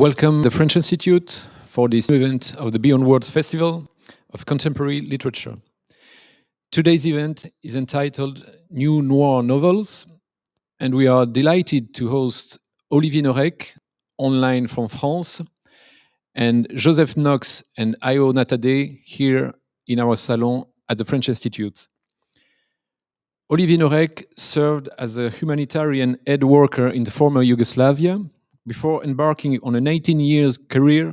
Welcome to the French Institute for this event of the Beyond Words Festival of Contemporary Literature. Today's event is entitled New Noir Novels, and we are delighted to host Olivier Norek, online from France, and Joseph Knox and Ayo Otanade here in our salon at the French Institute. Olivier Norek served as a humanitarian aid worker in the former Yugoslavia before embarking on an 18-year career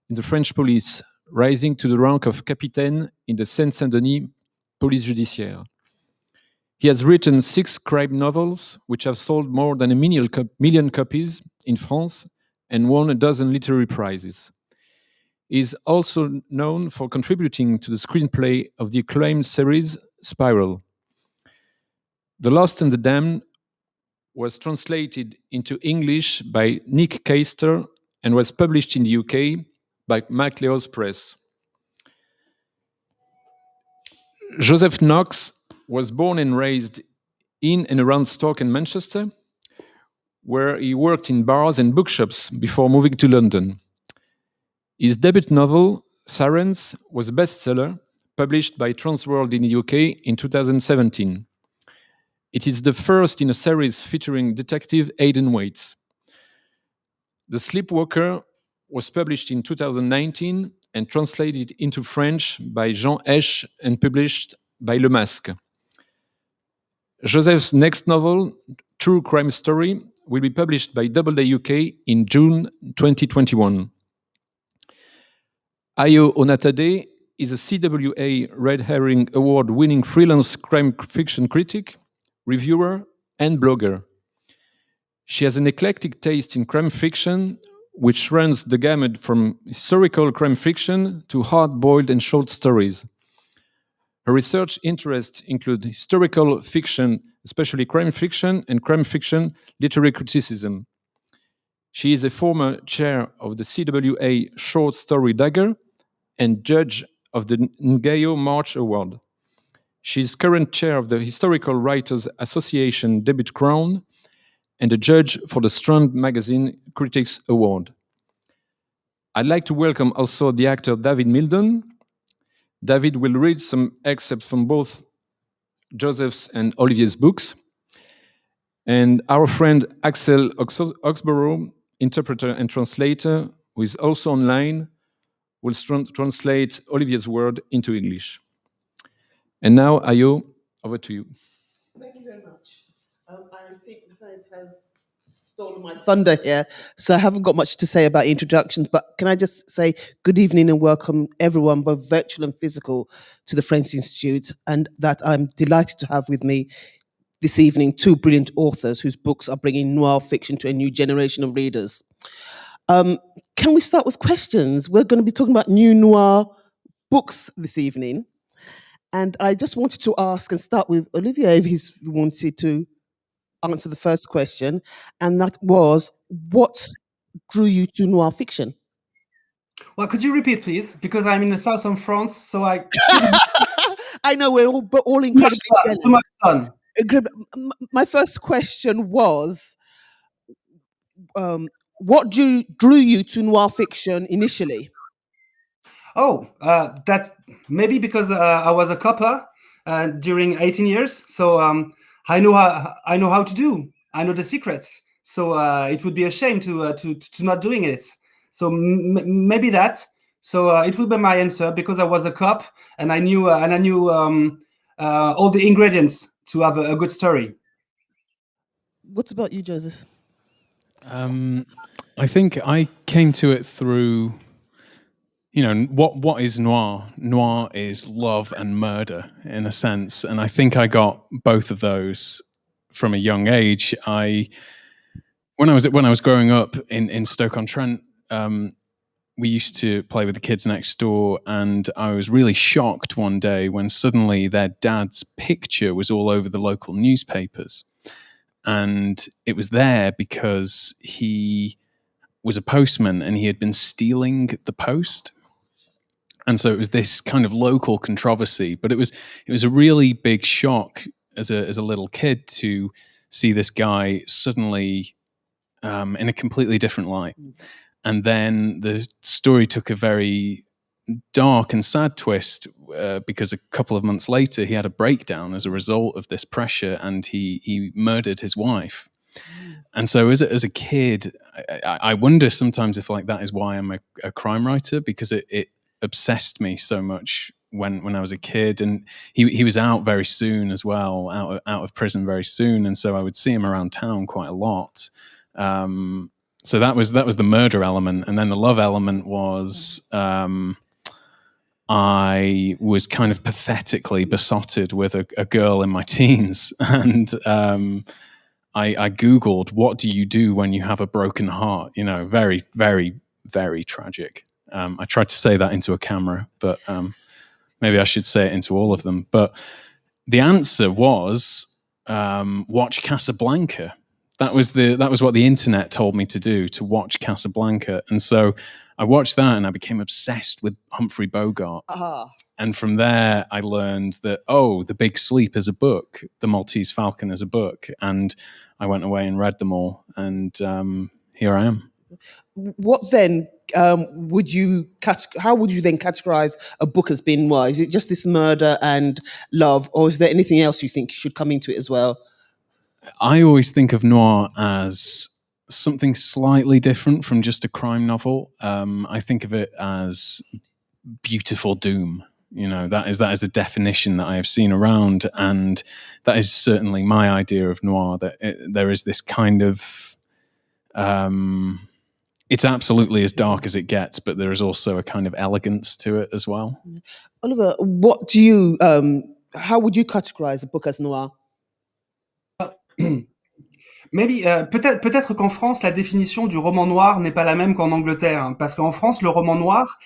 in the French police, rising to the rank of capitaine in the Seine-Saint-Denis police judiciaire. He has written 6 crime novels, which have sold more than 1 million copies in France and won a dozen literary prizes. He is also known for contributing to the screenplay of the acclaimed series Spiral. The Lost and the Damned was translated into English by Nick Caister and was published in the UK by MacLeod's Press. Joseph Knox was born and raised in and around Stoke and Manchester, where he worked in bars and bookshops before moving to London. His debut novel, Sirens, was a bestseller, published by Transworld in the UK in 2017. It is the first in a series featuring detective Aidan Waits. The Sleepwalker was published in 2019 and translated into French by Jean Hesch and published by Le Masque. Joseph's next novel, True Crime Story, will be published by Doubleday UK in June 2021. Ayo Otanade is a CWA Red Herring Award-winning freelance crime fiction critic, reviewer, and blogger. She has an eclectic taste in crime fiction, which runs the gamut from historical crime fiction to hard-boiled and short stories. Her research interests include historical fiction, especially crime fiction, and crime fiction literary criticism. She is a former chair of the CWA Short Story Dagger and judge of the Ngayo March Award. She is current chair of the Historical Writers Association Debut Crown and a judge for the Strand Magazine Critics Award. I'd like to welcome also the actor David Mildon. David will read some excerpts from both Joseph's and Olivier's books. And our friend Axel Oxborough, interpreter and translator, who is also online, will translate Olivier's word into English. And now, Ayo, over to you. Thank you very much. I think Matthias has stolen my thunder here, so I haven't got much to say about introductions, but can I just say good evening and welcome everyone, both virtual and physical, to the French Institute, and that I'm delighted to have with me this evening 2 brilliant authors whose books are bringing noir fiction to a new generation of readers. Can we start with questions? We're going to be talking about new noir books this evening. And I just wanted to ask and start with Olivier if he wanted to answer the first question. And that was, what drew you to noir fiction? Well, could you repeat, please? Because I'm in the south of France, so I... I know we're all incredibly jealous. Too much fun. My first question was, what drew you to noir fiction initially? Oh, that maybe because I was a copper during 18 years, so I know how to do. I know the secrets. So it would be a shame to not doing it. So maybe that. So it would be my answer, because I was a cop and I knew all the ingredients to have a good story. What about you, Joseph? I think I came to it through, what is noir? Noir is love and murder, in a sense, and I think I got both of those from a young age. When I was growing up in Stoke-on-Trent, we used to play with the kids next door, and I was really shocked one day when suddenly their dad's picture was all over the local newspapers. And it was there because he was a postman and he had been stealing the post. And so it was this kind of local controversy, but it was a really big shock as a little kid to see this guy suddenly in a completely different light. And then the story took a very dark and sad twist because a couple of months later he had a breakdown as a result of this pressure, and he murdered his wife. And so as a kid, I wonder sometimes if like that is why I'm a crime writer, because it obsessed me so much when I was a kid. And he was out very soon as well, out of prison very soon, and so I would see him around town quite a lot. So that was the murder element, and then the love element was I was kind of pathetically besotted with a girl in my teens, and I Googled, what do you do when you have a broken heart? You know, very, very, very tragic. I tried to say that into a camera, but maybe I should say it into all of them. But the answer was watch Casablanca. That was what the internet told me to do, to watch Casablanca. And so I watched that and I became obsessed with Humphrey Bogart. And from there, I learned that, The Big Sleep is a book, The Maltese Falcon is a book. And I went away and read them all. And here I am. What then would you how would you then categorize a book as being noir? Is it just this murder and love, or is there anything else you think should come into it as well? I always think of noir as something slightly different from just a crime novel. I think of it as beautiful doom. You know, that is a definition that I have seen around, and that is certainly my idea of noir. That there is this kind of, it's absolutely as dark as it gets, but there is also a kind of elegance to it as well. Oliver, what do you? How would you categorize a book as noir? Maybe, peut-être qu'en France, la définition du roman noir n'est pas la même qu'en Angleterre, hein, parce qu'en France, le roman noir,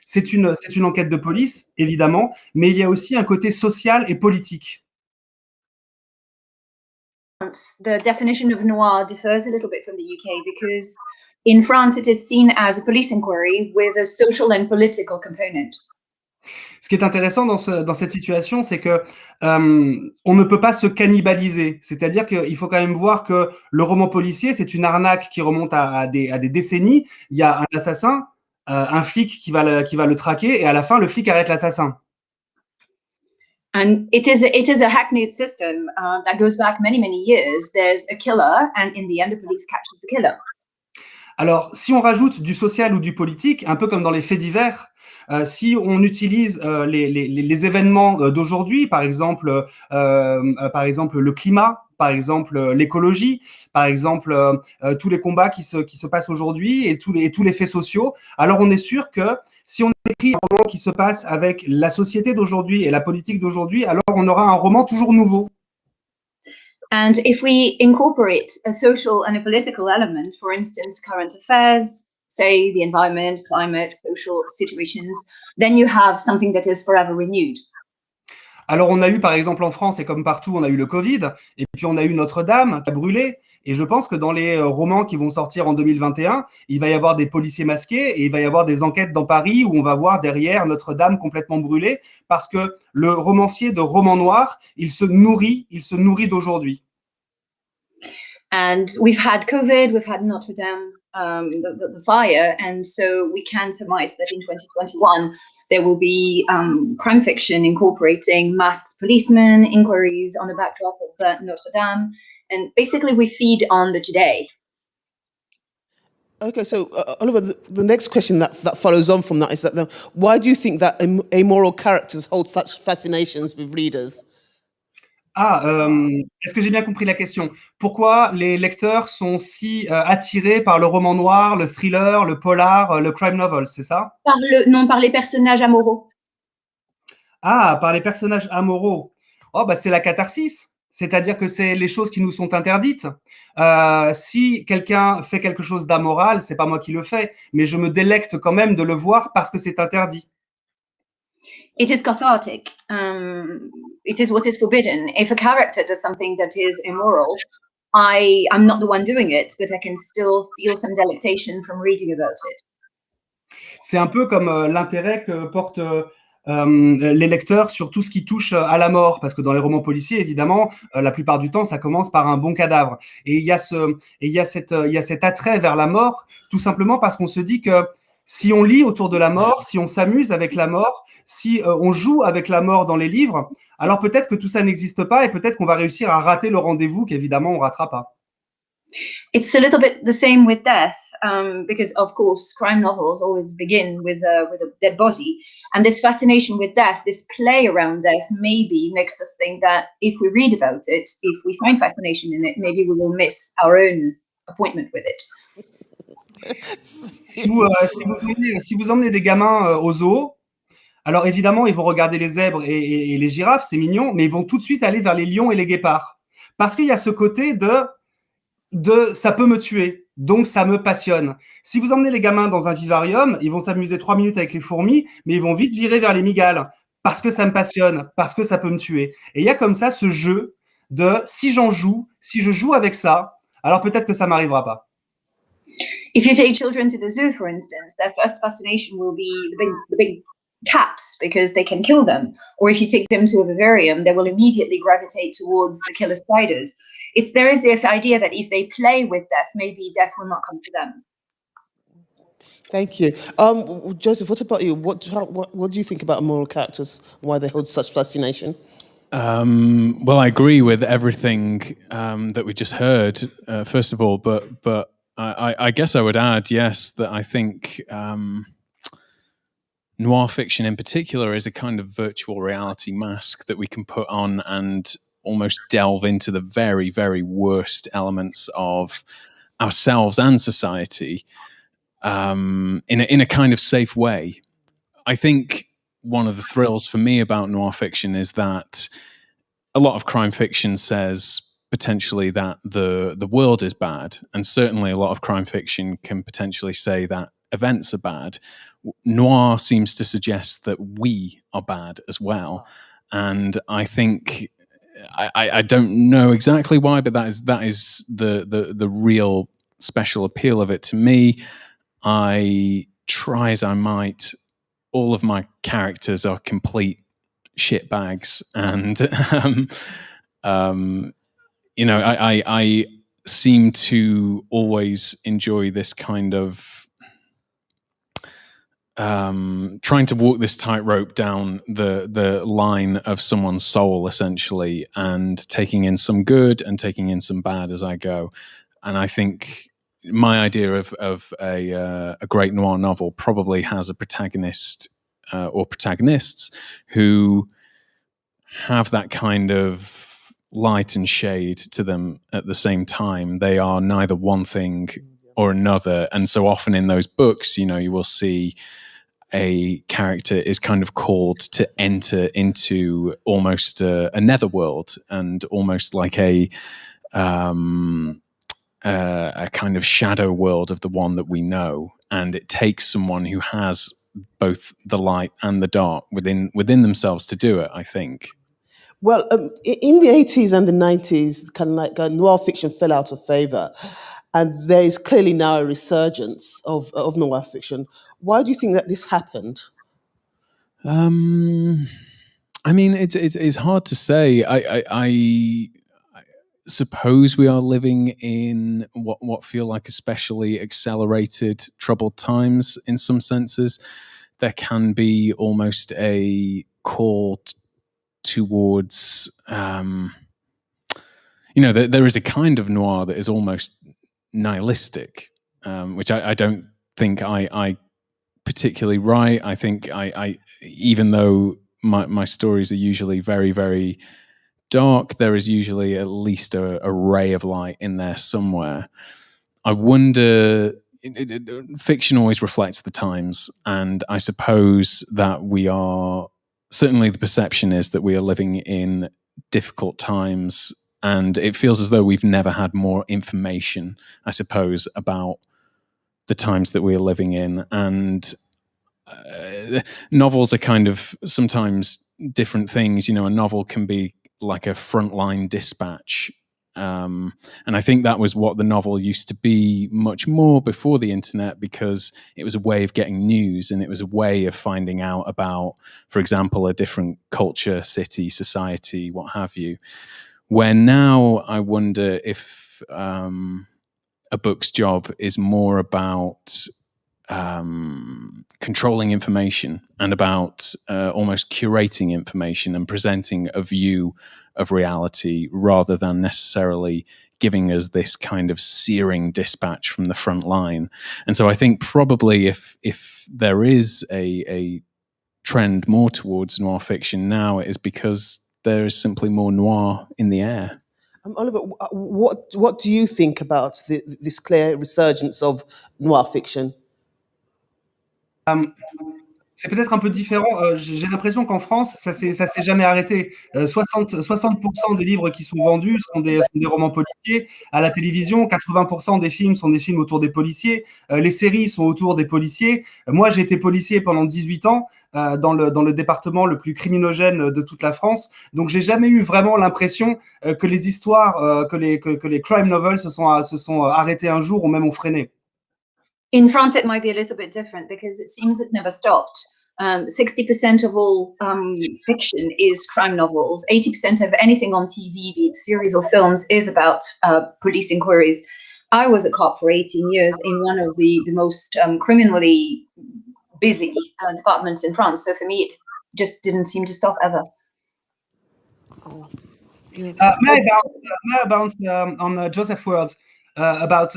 c'est une enquête de police, évidemment, mais il y a aussi un côté social et politique. The definition of noir differs a little bit from the UK because in France it is seen as a police inquiry with a social and political component. Ce qui est intéressant dans cette situation, c'est que on ne peut pas se cannibaliser. C'est-à-dire qu'il faut quand même voir que le roman policier, c'est une arnaque qui remonte à des décennies. Il y a un assassin, un flic qui va le traquer, et à la fin, le flic arrête l'assassin. And it is a hackneyed system that goes back many years. There's a killer, and in the end, the police catches the killer. Alors, si on rajoute du social ou du politique, un peu comme dans les faits divers, si on utilise les événements d'aujourd'hui, par exemple le climat, par exemple l'écologie, par exemple tous les combats qui se passent aujourd'hui et tous les faits sociaux, alors on est sûr que si on écrit un roman qui se passe avec la société d'aujourd'hui et la politique d'aujourd'hui, alors on aura un roman toujours nouveau. And if we incorporate a social and a political element, for instance, current affairs, say the environment, climate, social situations, then you have something that is forever renewed. Alors on a eu par exemple en France, et comme partout, on a eu le Covid, et puis on a eu Notre-Dame qui a brûlé, et je pense que dans les romans qui vont sortir en 2021, il va y avoir des policiers masqués, et il va y avoir des enquêtes dans Paris où on va voir derrière Notre-Dame complètement brûlée, parce que le romancier de roman noir, il se nourrit d'aujourd'hui. And we've had COVID, we've had Notre-Dame, the fire, and so we can surmise that in 2021 there will be crime fiction incorporating masked policemen, inquiries on the backdrop of Notre-Dame, and basically we feed on the today. Okay, so Oliver, the next question that follows on from that is that why do you think that amoral characters hold such fascinations with readers? Est-ce que j'ai bien compris la question? Pourquoi les lecteurs sont si attirés par le roman noir, le thriller, le polar, le crime novel, c'est ça? Par les personnages amoureux. Par les personnages amoureux. C'est la catharsis. C'est-à-dire que c'est les choses qui nous sont interdites. Si quelqu'un fait quelque chose d'amoral, c'est pas moi qui le fais, mais je me délecte quand même de le voir parce que c'est interdit. It is cathartic. It is what is forbidden. If a character does something that is immoral, I'm not the one doing it, but I can still feel some delectation from reading about it. C'est un peu comme l'intérêt que porte les lecteurs sur tout ce qui touche à la mort, parce que dans les romans policiers, évidemment, la plupart du temps, ça commence par un bon cadavre. Et il y a cet attrait vers la mort, tout simplement parce qu'on se dit que si on lit autour de la mort, si on s'amuse avec la mort, si on joue avec la mort dans les livres, alors peut-être que tout ça n'existe pas et peut-être qu'on va réussir à rater le rendez-vous qu'évidemment on ratera pas. It's a little bit the same with death, because of course crime novels always begin with a dead body, and this fascination with death, this play around death, maybe makes us think that if we read about it, if we find fascination in it, maybe we will miss our own appointment with it. Si vous emmenez des gamins au zoo, alors évidemment, ils vont regarder les zèbres et les girafes, c'est mignon, mais ils vont tout de suite aller vers les lions et les guépards. Parce qu'il y a ce côté de ça peut me tuer, donc ça me passionne. Si vous emmenez les gamins dans un vivarium, ils vont s'amuser 3 minutes avec les fourmis, mais ils vont vite virer vers les migales, parce que ça me passionne, parce que ça peut me tuer. Et il y a comme ça ce jeu de si je joue avec ça, alors peut-être que ça m'arrivera pas. If you take children to the zoo, for instance, their first fascination will be the big cats because they can kill them. Or if you take them to a vivarium, they will immediately gravitate towards the killer spiders. There is this idea that if they play with death, maybe death will not come to them. Thank you. Joseph, what about you? What do you think about moral characters, why they hold such fascination? Well, I agree with everything that we just heard, first of all, but I guess I would add, yes, that I think noir fiction in particular is a kind of virtual reality mask that we can put on and almost delve into the very, very worst elements of ourselves and society in a kind of safe way. I think one of the thrills for me about noir fiction is that a lot of crime fiction says potentially that the world is bad, and certainly a lot of crime fiction can potentially say that events are bad. Noir seems to suggest that we are bad as well, and I think I don't know exactly why, but that is the real special appeal of it to me. I try as I might, all of my characters are complete shitbags, and you know, I seem to always enjoy this kind of trying to walk this tightrope down the line of someone's soul, essentially, and taking in some good and taking in some bad as I go. And I think my idea of a great noir novel probably has a protagonist or protagonists who have that kind of light and shade to them at the same time. They are neither one thing or another. And so often in those books, you know, you will see a character is kind of called to enter into almost a netherworld, and almost like a kind of shadow world of the one that we know. And it takes someone who has both the light and the dark within themselves to do it, I think. Well, in the 80s and the 90s, kind of like noir fiction fell out of favor. And there is clearly now a resurgence of noir fiction. Why do you think that this happened? I mean, it's hard to say. I suppose we are living in what feel like especially accelerated, troubled times in some senses. There can be almost a call towards, you know, there is a kind of noir that is almost nihilistic, which I don't think I particularly write. I think I even though my stories are usually very, very dark, there is usually at least a ray of light in there somewhere. I wonder, fiction always reflects the times, and I suppose that we are, certainly the perception is that we are living in difficult times, and it feels as though we've never had more information, I suppose, about the times that we are living in. And novels are kind of sometimes different things. You know, a novel can be like a frontline dispatch And I think that was what the novel used to be much more before the internet, because it was a way of getting news, and it was a way of finding out about, for example, a different culture, city, society, what have you. Where now I wonder if a book's job is more about controlling information and about almost curating information and presenting a view of reality, rather than necessarily giving us this kind of searing dispatch from the front line. And so I think probably if there is a trend more towards noir fiction now, it is because there is simply more noir in the air. Oliver, what do you think about this clear resurgence of noir fiction? C'est peut-être un peu différent. J'ai l'impression qu'en France, ça s'est jamais arrêté. 60% des livres qui sont vendus sont des romans policiers. À la télévision, 80% des films sont des films autour des policiers. Les séries sont autour des policiers. Moi, j'ai été policier pendant 18 ans dans le département le plus criminogène de toute la France. Donc, j'ai jamais eu vraiment l'impression que les histoires, que les crime novels se sont arrêtés un jour ou même ont freiné. In France, it might be a little bit different because it seems it never stopped. 60% of all fiction is crime novels. 80% of anything on TV, be it series or films, is about police inquiries. I was a cop for 18 years in one of the most criminally busy departments in France. So for me, it just didn't seem to stop ever. May I bounce on Joseph's words about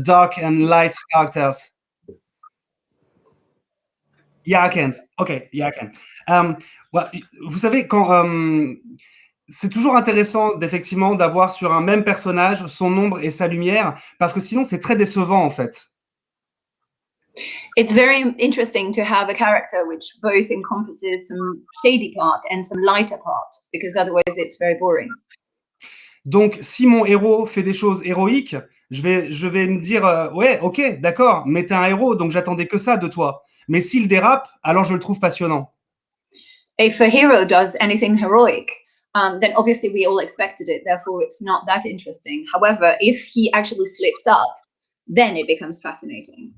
dark and light characters? Yeah, I can. Okay, yeah, I can. Well, vous savez, c'est toujours intéressant d'effectivement d'avoir sur un même personnage son ombre et sa lumière, parce que sinon c'est très décevant en fait. It's very interesting to have a character which both encompasses some shady part and some lighter part, because otherwise it's very boring. Donc, si mon héros fait des choses héroïques, je vais me dire ouais, ok, d'accord, mais t'es un héros, donc j'attendais que ça de toi. Mais s'il dérape, alors je le trouve passionnant. If a hero does anything heroic, then obviously we all expected it, therefore it's not that interesting. However, if he actually slips up, then it becomes fascinating.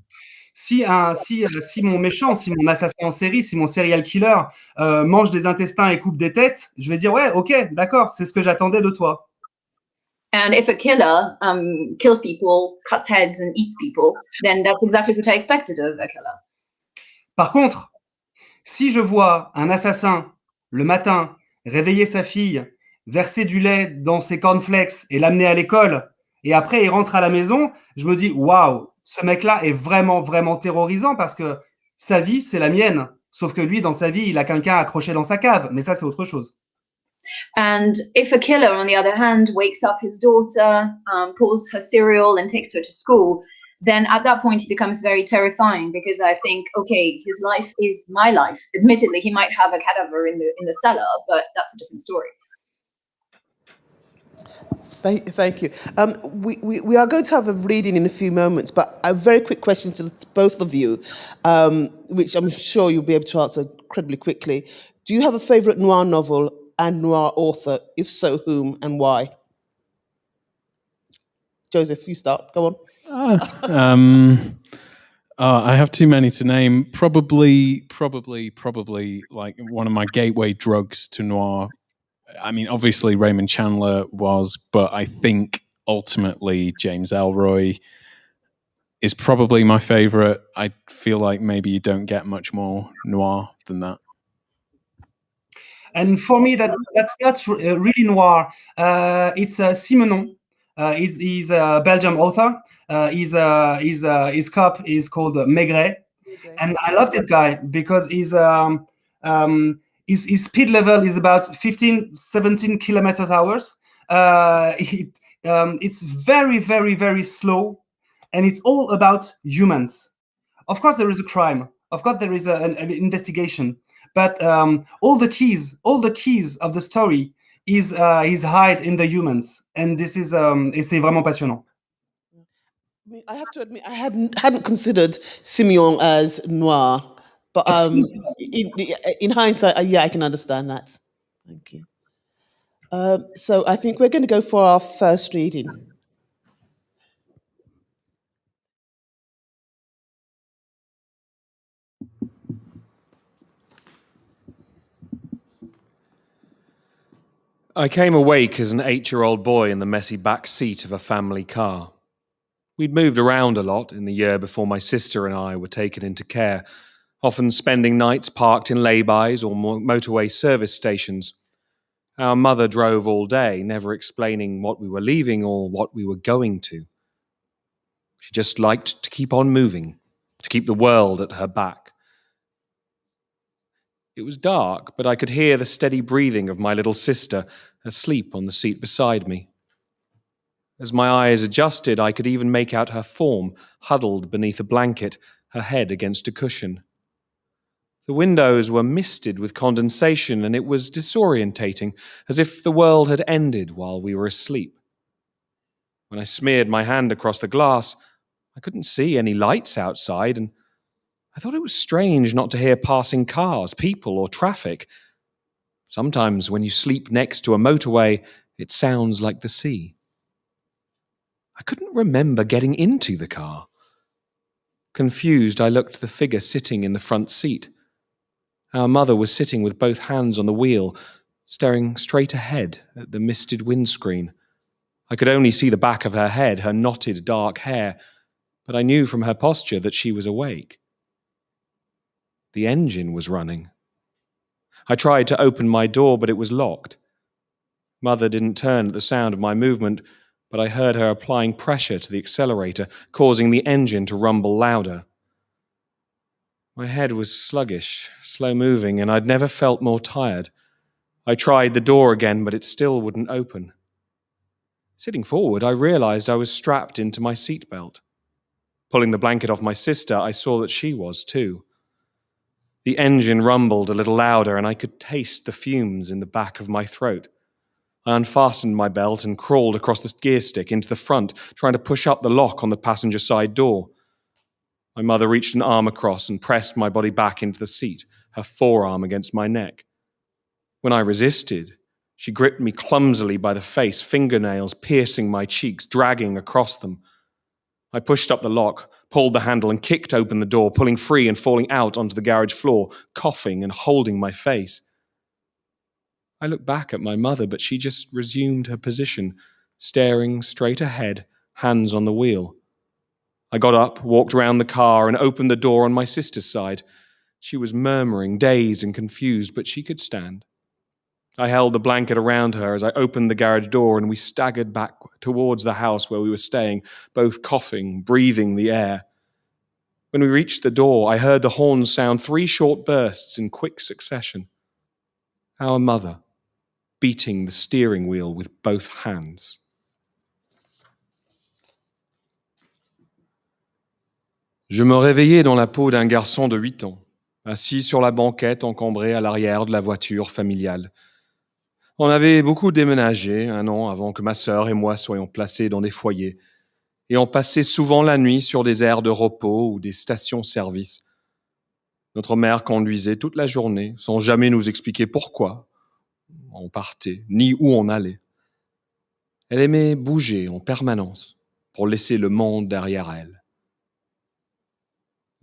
Si mon méchant, si mon assassin en série, si mon serial killer mange des intestins et coupe des têtes, je vais dire ouais, ok, d'accord, c'est ce que j'attendais de toi. And if a killer kills people, cuts heads and eats people, then that's exactly what I expected of a killer. Par contre, si je vois un assassin le matin réveiller sa fille, verser du lait dans ses cornflakes et l'amener à l'école, et après il rentre à la maison, je me dis waouh, ce mec-là est vraiment, vraiment terrorisant parce que sa vie, c'est la mienne. Sauf que lui, dans sa vie, il a quelqu'un accroché dans sa cave. Mais ça, c'est autre chose. And if a killer, on the other hand, wakes up his daughter, pours her cereal and takes her to school, then at that point he becomes very terrifying, because I think, okay, his life is my life. Admittedly, he might have a cadaver in the cellar, but that's a different story. Thank you. We are going to have a reading in a few moments, but a very quick question to both of you, which I'm sure you'll be able to answer incredibly quickly. Do you have a favorite noir novel and noir author? If so, whom and why? Joseph, you start. Go on. I have too many to name. Probably like one of my gateway drugs to noir. I mean, obviously Raymond Chandler was, but I think ultimately James Ellroy is probably my favorite. I feel like maybe you don't get much more noir than that. And for me, that's really noir. It's Simenon. He's a Belgian author. His cop is called Maigret. And I love this guy because his speed level is about 15, 17 kilometers hours. It's very, very, very slow. And it's all about humans. Of course, there is a crime. Of course, there is an investigation. But all the keys of the story is hide in the humans. And this is c'est vraiment passionnant. I have to admit, I hadn't considered Simeon as noir, but in hindsight, yeah, I can understand that. Thank you. So I think we're going to go for our first reading. I came awake as an 8-year-old boy in the messy back seat of a family car. We'd moved around a lot in the year before my sister and I were taken into care, often spending nights parked in laybys or motorway service stations. Our mother drove all day, never explaining what we were leaving or what we were going to. She just liked to keep on moving, to keep the world at her back. It was dark, but I could hear the steady breathing of my little sister asleep on the seat beside me. As my eyes adjusted, I could even make out her form, huddled beneath a blanket, her head against a cushion. The windows were misted with condensation, and it was disorientating, as if the world had ended while we were asleep. When I smeared my hand across the glass, I couldn't see any lights outside, and I thought it was strange not to hear passing cars, people, or traffic. Sometimes when you sleep next to a motorway, it sounds like the sea. I couldn't remember getting into the car. Confused, I looked at the figure sitting in the front seat. Our mother was sitting with both hands on the wheel, staring straight ahead at the misted windscreen. I could only see the back of her head, her knotted dark hair, but I knew from her posture that she was awake. The engine was running. I tried to open my door, but it was locked. Mother didn't turn at the sound of my movement, but I heard her applying pressure to the accelerator, causing the engine to rumble louder. My head was sluggish, slow-moving, and I'd never felt more tired. I tried the door again, but it still wouldn't open. Sitting forward, I realized I was strapped into my seatbelt. Pulling the blanket off my sister, I saw that she was too. The engine rumbled a little louder, and I could taste the fumes in the back of my throat. I unfastened my belt and crawled across the gear stick into the front, trying to push up the lock on the passenger side door. My mother reached an arm across and pressed my body back into the seat, her forearm against my neck. When I resisted, she gripped me clumsily by the face, fingernails piercing my cheeks, dragging across them. I pushed up the lock, pulled the handle, and kicked open the door, pulling free and falling out onto the garage floor, coughing and holding my face. I looked back at my mother, but she just resumed her position, staring straight ahead, hands on the wheel. I got up, walked around the car, and opened the door on my sister's side. She was murmuring, dazed and confused, but she could stand. I held the blanket around her as I opened the garage door, and we staggered back towards the house where we were staying, both coughing, breathing the air. When we reached the door, I heard the horns sound 3 short bursts in quick succession. Our mother, beating the steering wheel with both hands. Je me réveillai dans la peau d'un garçon de 8 ans, assis sur la banquette encombrée à l'arrière de la voiture familiale. On avait beaucoup déménagé 1 an avant que ma sœur et moi soyons placés dans des foyers, et on passait souvent la nuit sur des aires de repos ou des stations-service. Notre mère conduisait toute la journée, sans jamais nous expliquer pourquoi on partait, ni où on allait. Elle aimait bouger en permanence pour laisser le monde derrière elle.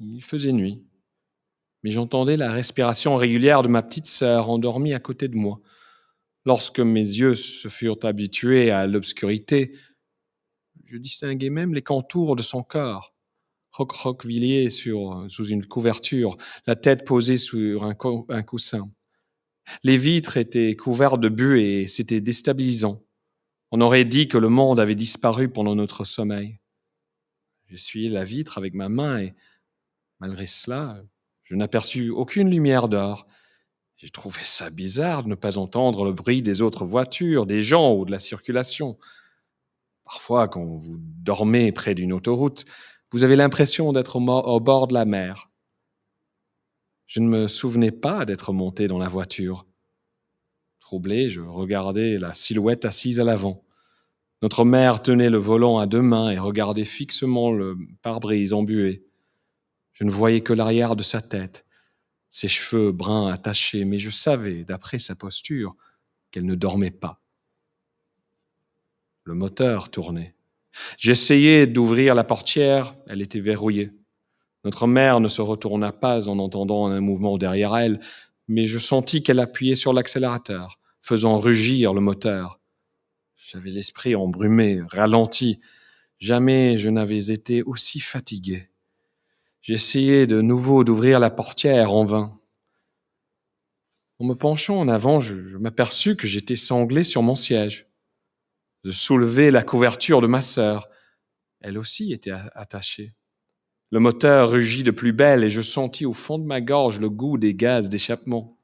Il faisait nuit, mais j'entendais la respiration régulière de ma petite sœur endormie à côté de moi. Lorsque mes yeux se furent habitués à l'obscurité, je distinguais même les contours de son corps, recroquevillé sous une couverture, la tête posée sur un coussin. Les vitres étaient couvertes de buée et c'était déstabilisant. On aurait dit que le monde avait disparu pendant notre sommeil. J'essuyais la vitre avec ma main et, malgré cela, je n'aperçus aucune lumière dehors. J'ai trouvé ça bizarre de ne pas entendre le bruit des autres voitures, des gens ou de la circulation. Parfois, quand vous dormez près d'une autoroute, vous avez l'impression d'être au bord de la mer. Je ne me souvenais pas d'être monté dans la voiture. Troublé, je regardais la silhouette assise à l'avant. Notre mère tenait le volant à 2 mains et regardait fixement le pare-brise embué. Je ne voyais que l'arrière de sa tête, ses cheveux bruns attachés, mais je savais, d'après sa posture, qu'elle ne dormait pas. Le moteur tournait. J'essayais d'ouvrir la portière, elle était verrouillée. Notre mère ne se retourna pas en entendant un mouvement derrière elle, mais je sentis qu'elle appuyait sur l'accélérateur, faisant rugir le moteur. J'avais l'esprit embrumé, ralenti. Jamais je n'avais été aussi fatigué. J'essayais de nouveau d'ouvrir la portière en vain. En me penchant en avant, je m'aperçus que j'étais sanglé sur mon siège. Je soulevai la couverture de ma sœur. Elle aussi était attachée. Le moteur rugit de plus belle et je sentis au fond de ma gorge le goût des gaz d'échappement.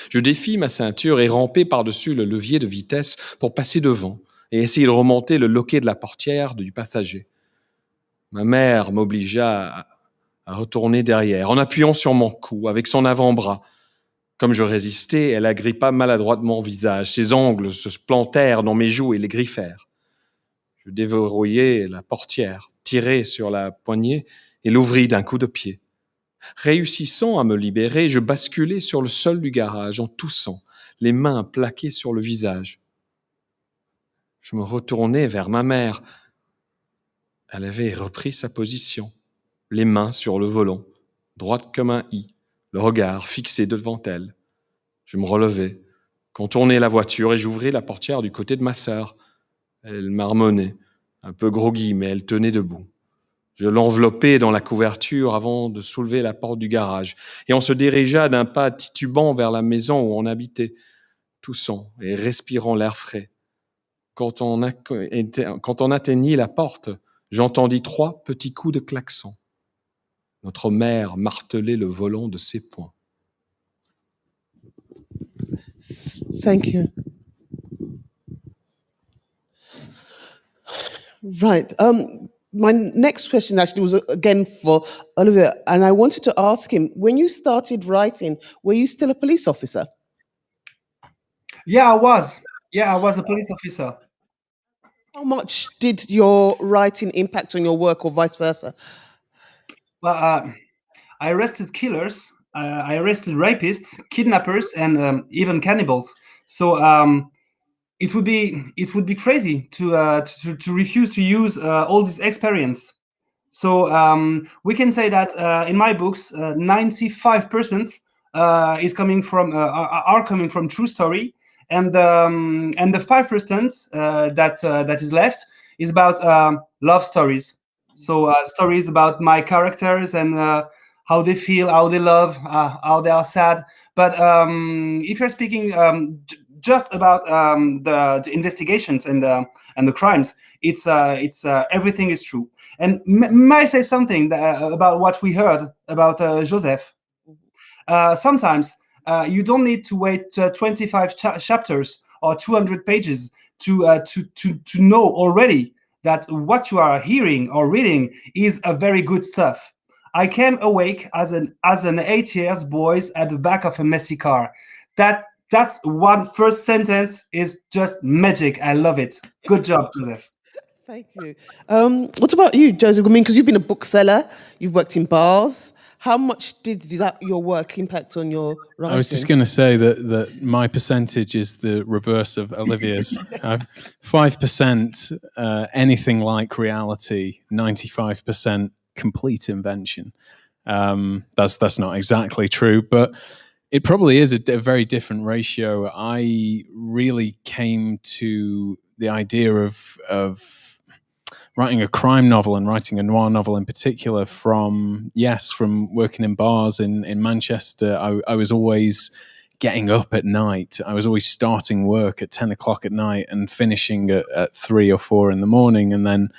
Je défis ma ceinture et rampai par-dessus le levier de vitesse pour passer devant et essayer de remonter le loquet de la portière du passager. Ma mère m'obligea à retourner derrière en appuyant sur mon cou avec son avant-bras. Comme je résistais, elle agrippa maladroitement mon visage. Ses ongles se plantèrent dans mes joues et les griffèrent. Je déverrouillai la portière, tirai sur la poignée et l'ouvris d'un coup de pied. Réussissant à me libérer, je basculai sur le sol du garage en toussant, les mains plaquées sur le visage. Je me retournai vers ma mère. Elle avait repris sa position, les mains sur le volant, droite comme un i, le regard fixé devant elle. Je me relevai, contournai la voiture et j'ouvris la portière du côté de ma sœur. Elle marmonnait, un peu groggy, mais elle tenait debout. Je l'enveloppai dans la couverture avant de soulever la porte du garage, et on se dirigea d'un pas titubant vers la maison où on habitait, toussant et respirant l'air frais. Quand on atteignit la porte, j'entendis 3 petits coups de klaxon. Notre mère martelait le volant de ses poings. Thank you. Right. My next question actually was again for Olivier, and I wanted to ask him, when you started writing, were you still a police officer? Yeah, I was. Yeah, I was a police officer. How much did your writing impact on your work, or vice versa? Well, I arrested killers, I arrested rapists, kidnappers, and even cannibals. So it would be crazy to refuse to use all this experience. So we can say that in my books, 95% is coming from are coming from true story, and the 5% that is left is about love stories. So stories about my characters and how they feel, how they love, how they are sad. But if you're speaking just about the investigations and the crimes, it's everything is true. And may I say something about what we heard about Joseph? Sometimes you don't need to wait 25 chapters or 200 pages to know already that what you are hearing or reading is a very good stuff. I came awake as an 8 years boy at the back of a messy car. That's one first sentence is just magic. I love it. Good job, Joseph. Thank you. What about you, Joseph? I mean, because you've been a bookseller, you've worked in bars. How much did your work impact on your writing? I was just going to say that my percentage is the reverse of Olivier's. 5% anything like reality, 95% complete invention. That's not exactly true, but it probably is a very different ratio. I really came to the idea of writing a crime novel and writing a noir novel in particular from working in bars in Manchester. I was always getting up at night. I was always starting work at 10 o'clock at night and finishing at 3 or 4 in the morning, and then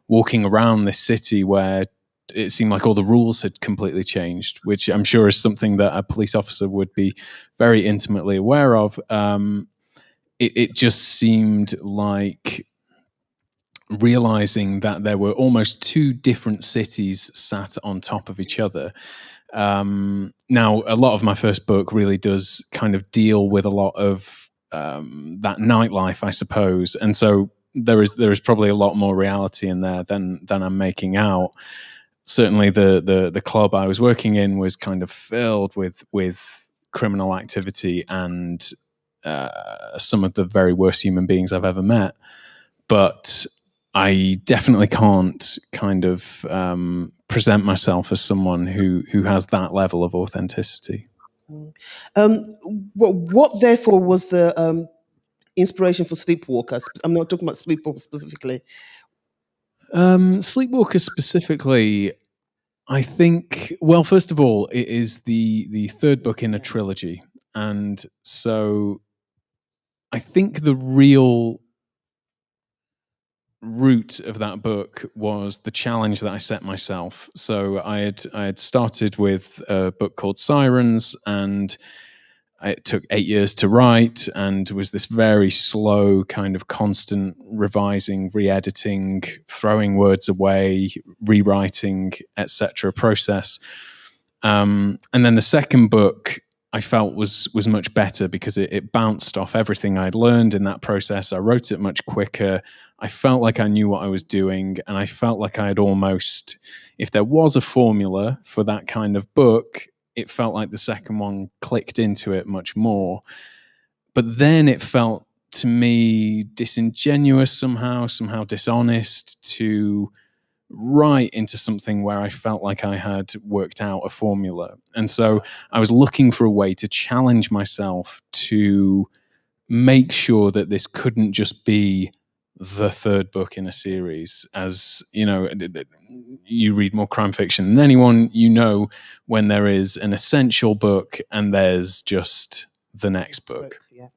walking around this city where it seemed like all the rules had completely changed, which I'm sure is something that a police officer would be very intimately aware of. It just seemed like realizing that there were almost 2 different cities sat on top of each other. Now, a lot of my first book really does kind of deal with a lot of that nightlife, I suppose, and so there is probably a lot more reality in there than I'm making out. Certainly, the club I was working in was kind of filled with criminal activity and some of the very worst human beings I've ever met. but I definitely can't kind of present myself as someone who has that level of authenticity. What therefore was the inspiration for Sleepwalker? I'm not talking about Sleepwalker specifically. Sleepwalker specifically, I think, well, first of all, it is the third book in a trilogy. And so I think the real root of that book was the challenge that I set myself. So I had started with a book called Sirens, and it took 8 years to write, and was this very slow kind of constant revising, re-editing, throwing words away, rewriting, etc. process. And then the second book I felt was much better because it bounced off everything I'd learned in that process. I wrote it much quicker. I felt like I knew what I was doing, and I felt like I had almost, if there was a formula for that kind of book, it felt like the second one clicked into it much more. But then it felt to me disingenuous somehow dishonest to write into something where I felt like I had worked out a formula. And so I was looking for a way to challenge myself to make sure that this couldn't just be the third book in a series. As you know, you read more crime fiction than anyone, you know when there is an essential book and there's just the next book. Yeah.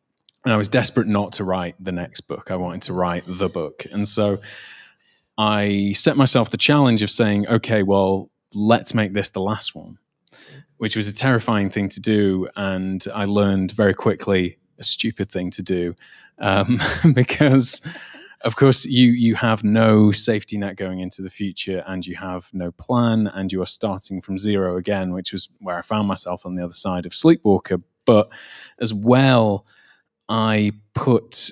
And I was desperate not to write the next book. I wanted to write the book. And so I set myself the challenge of saying, okay, well, let's make this the last one, which was a terrifying thing to do. And I learned very quickly a stupid thing to do, because, of course, you have no safety net going into the future, and you have no plan, and you are starting from zero again, which was where I found myself on the other side of Sleepwalker. But as well, I put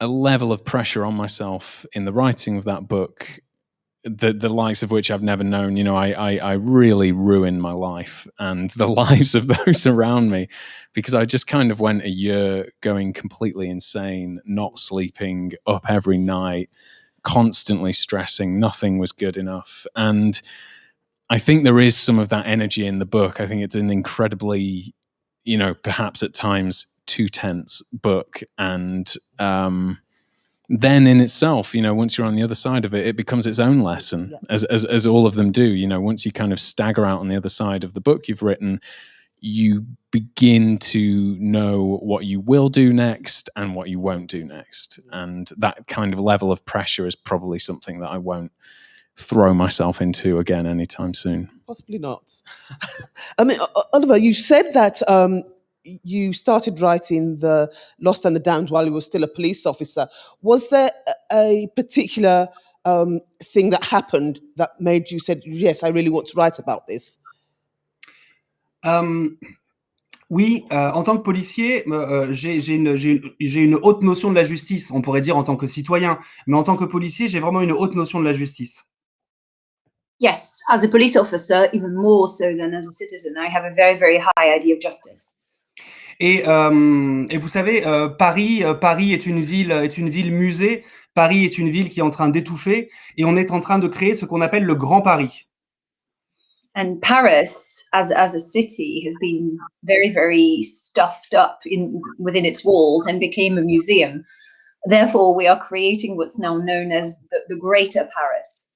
a level of pressure on myself in the writing of that book, the likes of which I've never known. You know, I really ruined my life and the lives of those around me, because I just kind of went a year going completely insane, not sleeping, up every night, constantly stressing. Nothing was good enough. And I think there is some of that energy in the book. I think it's an incredibly, you know, perhaps at times too tense book. And then in itself, you know, once you're on the other side of it, it becomes its own lesson, as all of them do. You know, once you kind of stagger out on the other side of the book you've written, you begin to know what you will do next and what you won't do next. And that kind of level of pressure is probably something that I won't throw myself into again anytime soon. Possibly not. I mean, Oliver, you said that you started writing The Lost and the Damned while you were still a police officer. Was there a particular thing that happened that made you said, yes, I really want to write about this? Oui, en tant que policier, j'ai une haute notion de la justice, on pourrait dire en tant que citoyen, mais en tant que policier, j'ai vraiment une haute notion de la justice. Yes, as a police officer, even more so than as a citizen, I have a very, very high idea of justice. Et vous savez, Paris est une ville musée. Paris est une ville qui est en train d'étouffer, et on est en train de créer ce qu'on appelle le Grand Paris. And Paris, as a city, has been very, very stuffed up within its walls and became a museum. Therefore, we are creating what's now known as the Greater Paris.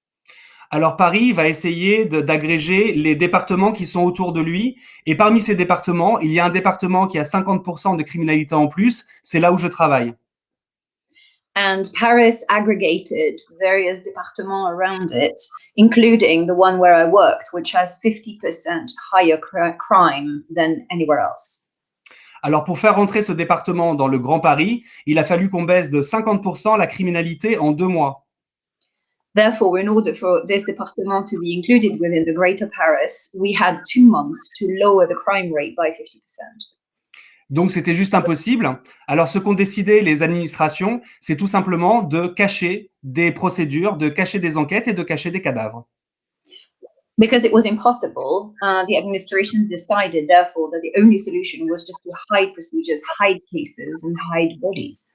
Alors Paris va essayer d'agréger les départements qui sont autour de lui, et parmi ces départements, il y a un département qui a 50% de criminalité en plus, c'est là où je travaille. And Paris aggregated various départements around it, including the one where I worked, which has 50% higher crime than anywhere else. Alors pour faire rentrer ce département dans le Grand Paris, il a fallu qu'on baisse de 50% la criminalité en 2 mois. Therefore, in order for this department to be included within the Greater Paris, we had 2 months to lower the crime rate by 50%. Donc c'était juste impossible. Alors ce qu'ont décidé les administrations, c'est tout simplement de cacher des procédures, de cacher des enquêtes et de cacher des cadavres. Because it was impossible, the administration decided, therefore, that the only solution was just to hide procedures, hide cases, and hide bodies.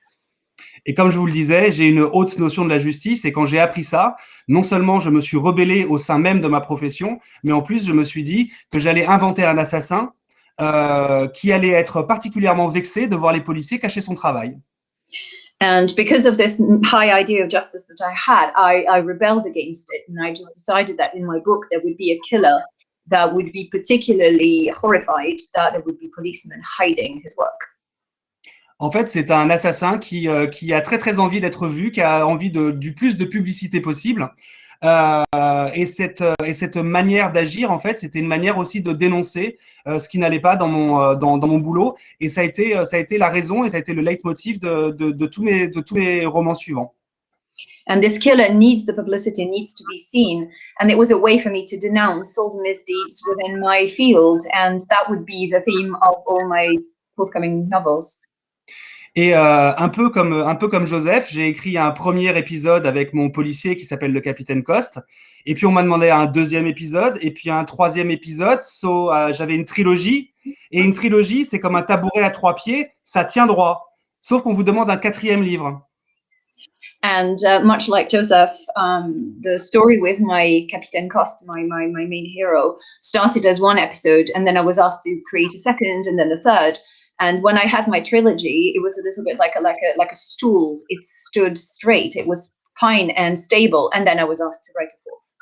Et comme je vous le disais, j'ai une haute notion de la justice et quand j'ai appris ça, non seulement je me suis rebellé au sein même de ma profession, mais en plus je me suis dit que j'allais inventer un assassin qui allait être particulièrement vexé de voir les policiers cacher son travail. And because of this high idea of justice that I had, I rebelled against it. And I just decided that in my book, there would be a killer that would be particularly horrified that there would be policemen hiding his work. En fait, c'est un assassin qui a très très envie d'être vu, qui a envie du plus de publicité possible. Et cette manière d'agir, en fait, c'était une manière aussi de dénoncer ce qui n'allait pas dans mon boulot. Et ça a été la raison et ça a été le leitmotiv de tous mes romans suivants. And this killer needs the publicity, needs to be seen. And it was a way for me to denounce all the misdeeds within my field. And that would be the theme of all my forthcoming novels. Et un peu comme Joseph, j'ai écrit un premier épisode avec mon policier qui s'appelle le capitaine Coste. Et puis on m'a demandé un deuxième épisode et puis un troisième épisode. J'avais une trilogie. Et une trilogie, c'est comme un tabouret à 3 pieds, ça tient droit. Sauf qu'on vous demande un 4e livre. And much like Joseph, the story with my Capitaine Coste, my main hero, started as one episode, and then I was asked to create a second, and then a third. And when I had my trilogy, it was a little bit like a stool. It stood straight. It was fine and stable. And then I was asked to write a fourth.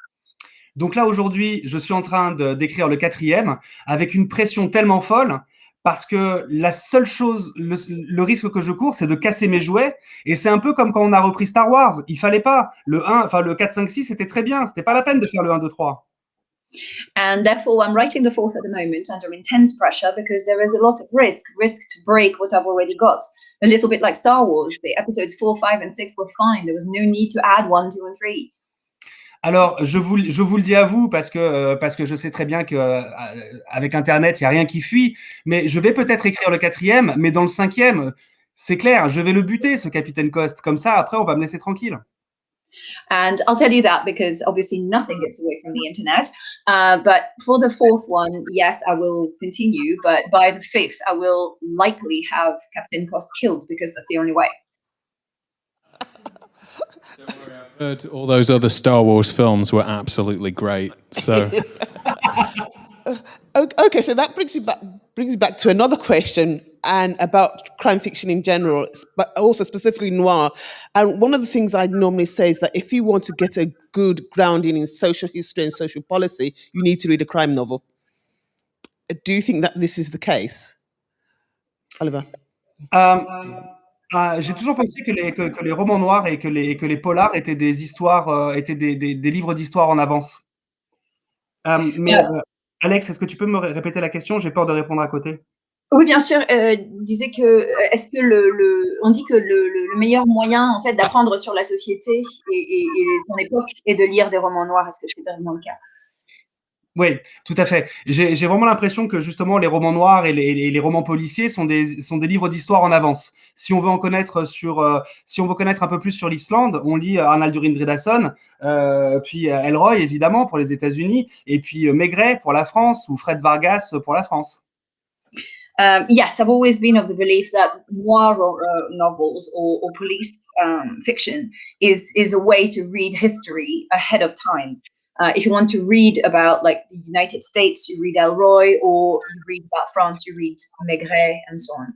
Donc là, aujourd'hui, je suis en train d'écrire le 4e avec une pression tellement folle parce que la seule chose, le risque que je cours, c'est de casser mes jouets. Et c'est un peu comme quand on a repris Star Wars. Il fallait pas. Le 4, 5, 6, c'était très bien. C'était pas la peine de faire le 1, 2, 3. And therefore, I'm writing the fourth at the moment under intense pressure because there is a lot of risk to break what I've already got. A little bit like Star Wars. The episodes 4, 5, and 6 were fine. There was no need to add 1, 2, and 3. Alors, je vous le dis à vous parce que je sais très bien que avec Internet, il n'y a rien qui fuit. Mais je vais peut-être écrire le 4e, mais dans le 5e, c'est clair, je vais le buter, ce capitaine Coste. Comme ça, après, on va me laisser tranquille. And I'll tell you that because obviously nothing gets away from the internet. But for the fourth one, yes, I will continue. But by the 5th, I will likely have Captain Cost killed because that's the only way. Don't worry, I've heard all those other Star Wars films were absolutely great. So, Okay, so that brings me back to another question and about crime fiction in general, but also specifically noir. And one of the things I normally say is that if you want to get a good grounding in social history and social policy, you need to read a crime novel. Do you think that this is the case, Oliver? J'ai toujours pensé que les romans noirs et que les polars étaient des histoires, étaient des livres d'histoire en avance. Alex, est-ce que tu peux me répéter la question? J'ai peur de répondre à côté. Oui, bien sûr. Disait que est-ce que on dit que le meilleur moyen en fait d'apprendre sur la société et son époque est de lire des romans noirs. Est-ce que c'est vraiment le cas? Oui, tout à fait. J'ai vraiment l'impression que justement les romans noirs et les romans policiers sont des livres d'histoire en avance. Si on veut en connaître si on veut connaître un peu plus sur l'Islande, on lit Arnaldur Indridason, puis Elroy évidemment pour les États-Unis, et puis Maigret pour la France ou Fred Vargas pour la France. Yes, I've always been of the belief that noir novels or police fiction is a way to read history ahead of time. If you want to read about like the United States, you read Elroy, or you read about France, you read Maigret, and so on.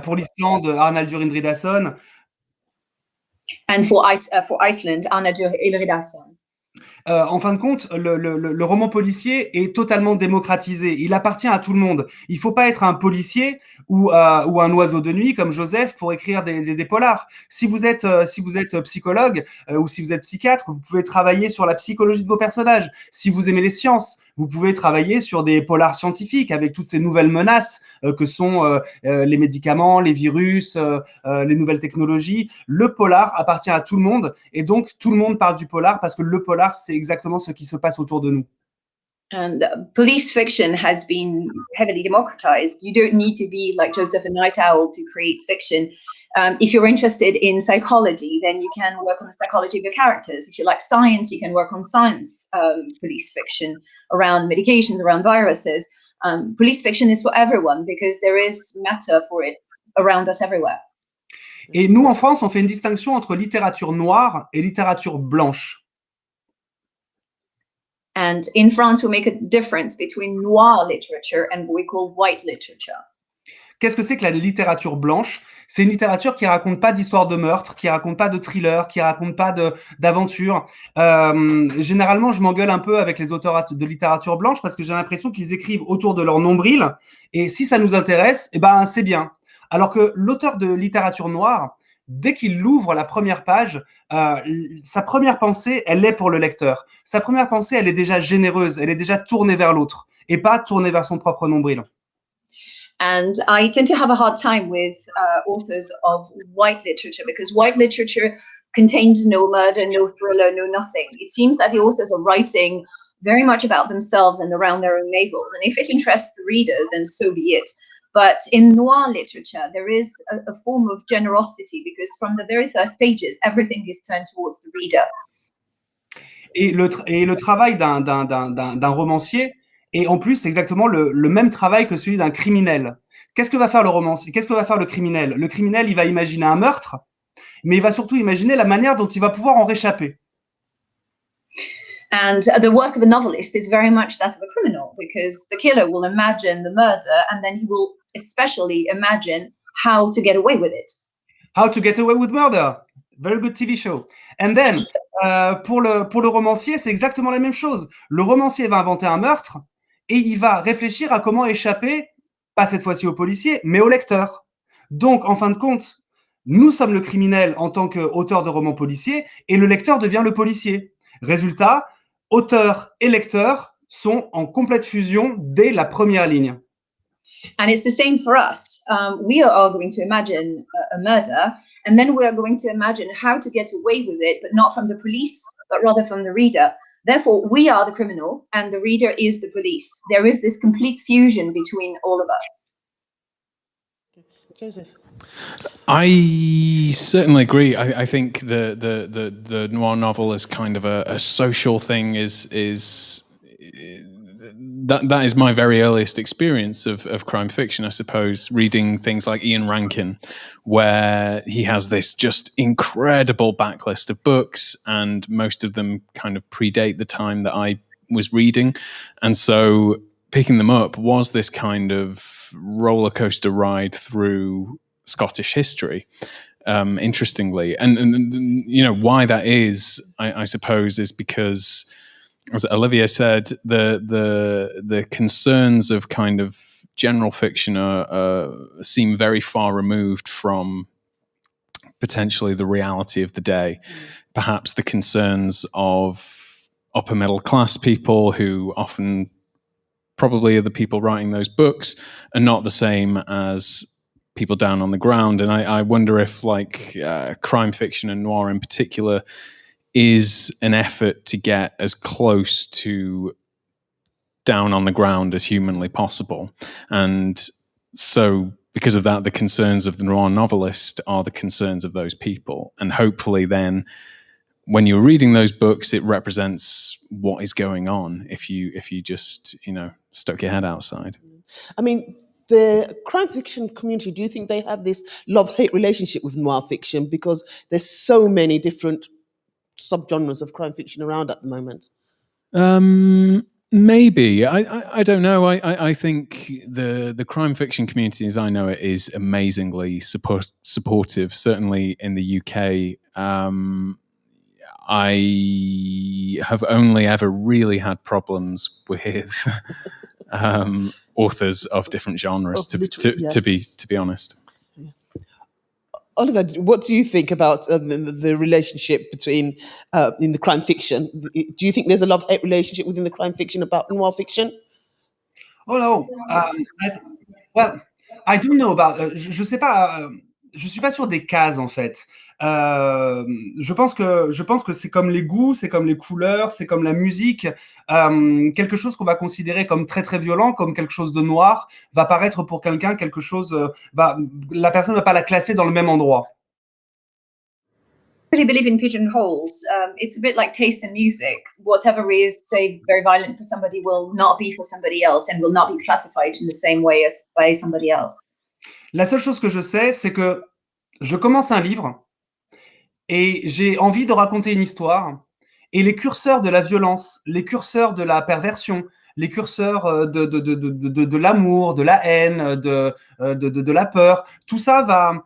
Pour l'Islande, Arnaldur Indridason. And for Iceland, Arnaldur Indridason. En fin de compte, le roman policier est totalement démocratisé. Il appartient à tout le monde. Il ne faut pas être un policier ou un oiseau de nuit comme Joseph pour écrire des polars. Si vous êtes psychologue ou si vous êtes psychiatre, vous pouvez travailler sur la psychologie de vos personnages. Si vous aimez les sciences, vous pouvez travailler sur des polars scientifiques avec toutes ces nouvelles menaces que sont les médicaments, les virus, les nouvelles technologies. Le polar appartient à tout le monde et donc tout le monde parle du polar parce que le polar, c'est exactement ce qui se passe autour de nous. And police fiction has been heavily democratized. You don't need to be like Joseph a Night Owl to create fiction. If you're interested in psychology, then you can work on the psychology of your characters. If you like science, you can work on science police fiction around medications, around viruses. Police fiction is for everyone because there is matter for it around us everywhere. Et nous, en France, on fait une distinction entre littérature noire et littérature blanche. And in France, we make a difference between noir literature and what we call white literature. Qu'est-ce que c'est que la littérature blanche? C'est une littérature qui raconte pas d'histoire de meurtre, qui raconte pas de thriller, qui raconte pas d'aventure. Généralement, je m'engueule un peu avec les auteurs de littérature blanche parce que j'ai l'impression qu'ils écrivent autour de leur nombril. Et si ça nous intéresse, eh ben, c'est bien. Alors que l'auteur de littérature noire, dès qu'il ouvre la première page, sa première pensée, elle est pour le lecteur. Sa première pensée, elle est déjà généreuse, elle est déjà tournée vers l'autre et pas tournée vers son propre nombril. And I tend to have a hard time with authors of white literature because white literature contains no murder, no thriller, no nothing. It seems that the authors are writing very much about themselves and around their own navels. And if it interests the reader, then so be it. But in noir literature, there is a form of generosity because from the very first pages, everything is turned towards the reader. Et le travail d'un romancier est en plus exactement le même travail que celui d'un criminel. Qu'est-ce que va faire le romancier? Qu'est-ce que va faire le criminel? Le criminel, il va imaginer un meurtre, mais il va surtout imaginer la manière dont il va pouvoir en réchapper. And the work of a novelist is very much that of a criminal because the killer will imagine the murder and then he will especially imagine how to get away with it. How to Get Away with Murder. Very good TV show. And then, pour le romancier, c'est exactement la même chose. Le romancier va inventer un meurtre et il va réfléchir à comment échapper, pas cette fois-ci au policier, mais au lecteur. Donc, en fin de compte, nous sommes le criminel en tant qu'auteur de romans policiers et le lecteur devient le policier. Résultat, auteur et lecteur sont en complète fusion dès la première ligne. And it's the same for us. We are all going to imagine a murder, and then we are going to imagine how to get away with it, but not from the police, but rather from the reader. Therefore, we are the criminal, and the reader is the police. There is this complete fusion between all of us. Joseph. I certainly agree. I think the noir novel is kind of a social thing. That is my very earliest experience of crime fiction, I suppose, reading things like Ian Rankin, where he has this just incredible backlist of books, and most of them kind of predate the time that I was reading. And so picking them up was this kind of roller coaster ride through Scottish history, interestingly. And you know, why that is, I suppose, is because, as Olivier said, the concerns of kind of general fiction seem very far removed from potentially the reality of the day. Perhaps the concerns of upper middle class people, who often probably are the people writing those books, are not the same as people down on the ground. And I wonder if, like, crime fiction and noir in particular is an effort to get as close to down on the ground as humanly possible. And so because of that, the concerns of the noir novelist are the concerns of those people. And hopefully then, when you're reading those books, it represents what is going on if you just, you know, stuck your head outside. I mean, the crime fiction community, do you think they have this love-hate relationship with noir fiction? Because there's so many different subgenres of crime fiction around at the moment. Maybe. I don't know. I think the crime fiction community, as I know it, is amazingly supportive. Certainly in the UK, I have only ever really had problems with authors of different genres. To be honest. Oliver, what do you think about the relationship between in the crime fiction? Do you think there's a love-hate relationship within the crime fiction about noir fiction? Oh no. Well, I don't know about. Je sais pas. Je suis pas sûr des cases en fait. Je pense que c'est comme les goûts, c'est comme les couleurs, c'est comme la musique. Quelque chose qu'on va considérer comme très très violent, comme quelque chose de noir, va paraître pour quelqu'un quelque chose. La personne ne va pas la classer dans le même endroit. I really believe in pigeonholes. It's a bit like taste in music. Whatever is, say, very violent for somebody will not be for somebody else and will not be classified in the same way as by somebody else. La seule chose que je sais, c'est que je commence un livre et j'ai envie de raconter une histoire. Et les curseurs de la violence, les curseurs de la perversion, les curseurs de l'amour, de la haine, de la peur, tout ça va